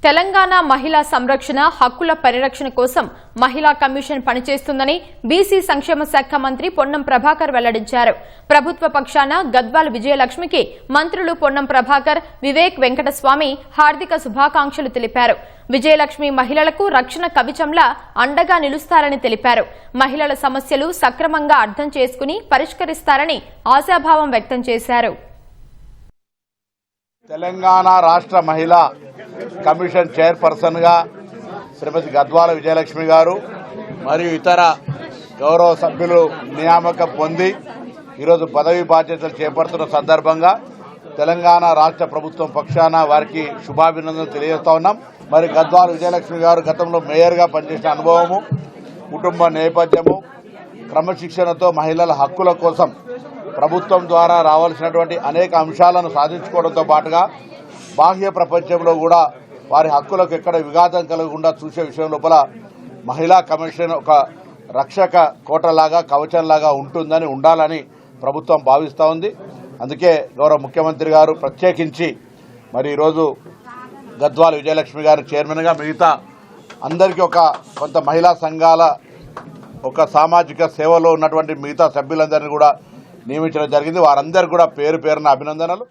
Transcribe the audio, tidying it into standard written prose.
తెలంగాణ మహిళా సంరక్షణ హక్కుల పరిరక్షణ కోసం మహిళా కమిషన్ పనిచేస్తుందని బీసీ సంక్షేమ శాఖ మంత్రి పొన్నం ప్రభాకర్ వెల్లడించారు. ప్రభుత్వ పక్షాన గద్వాల్ విజయలక్ష్మికి మంత్రులు పొన్నం ప్రభాకర్, వివేక్ వెంకటస్వామి హార్దిక శుభాకాంక్షలు తెలిపారు. విజయలక్ష్మి మహిళలకు రక్షణ కవచంలా అండగా నిలుస్తారని తెలిపారు. మహిళల సమస్యలు సక్రమంగా అర్థం చేసుకుని పరిష్కరిస్తారని ఆశాభావం వ్యక్తం చేశారు. తెలంగాణ రాష్ట్ర మహిళా కమిషన్ చైర్పర్సన్ గా శ్రీమతి గద్వాల విజయలక్ష్మి గారు మరియు ఇతర గౌరవ సభ్యులు నియామకం పొంది ఈరోజు పదవి బాధ్యతలు చేపడుతున్న సందర్భంగా తెలంగాణ రాష్ట్ర ప్రభుత్వం పక్షాన వారికి శుభాభినందనలు తెలియజేస్తా ఉన్నాం. మరి గద్వాల విజయలక్ష్మి గారు గతంలో మేయర్గా పనిచేసిన అనుభవము, కుటుంబ నేపథ్యము, క్రమశిక్షణతో మహిళల హక్కుల కోసం ప్రభుత్వం ద్వారా రావాల్సినటువంటి అనేక అంశాలను సాధించుకోవడంతో పాటుగా బాహ్య ప్రపంచంలో కూడా వారి హక్కులకు ఎక్కడ విఘాతం కలగకుండా చూసే విషయం లోపల మహిళా కమిషన్ ఒక రక్షక కోటలాగా కవచంలాగా ఉండాలని ప్రభుత్వం భావిస్తూ ఉంది. అందుకే గౌరవ ముఖ్యమంత్రి గారు ప్రత్యేకించి మరి ఈరోజు గద్వాల విజయలక్ష్మి గారు చైర్మన్గా మిగతా అందరికీ కొంత మహిళా సంఘాల సామాజిక సేవలో ఉన్నటువంటి మిగతా సభ్యులందరినీ కూడా నియమించడం జరిగింది. వారందరికీ కూడా పేరు పేరున అభినందనలు.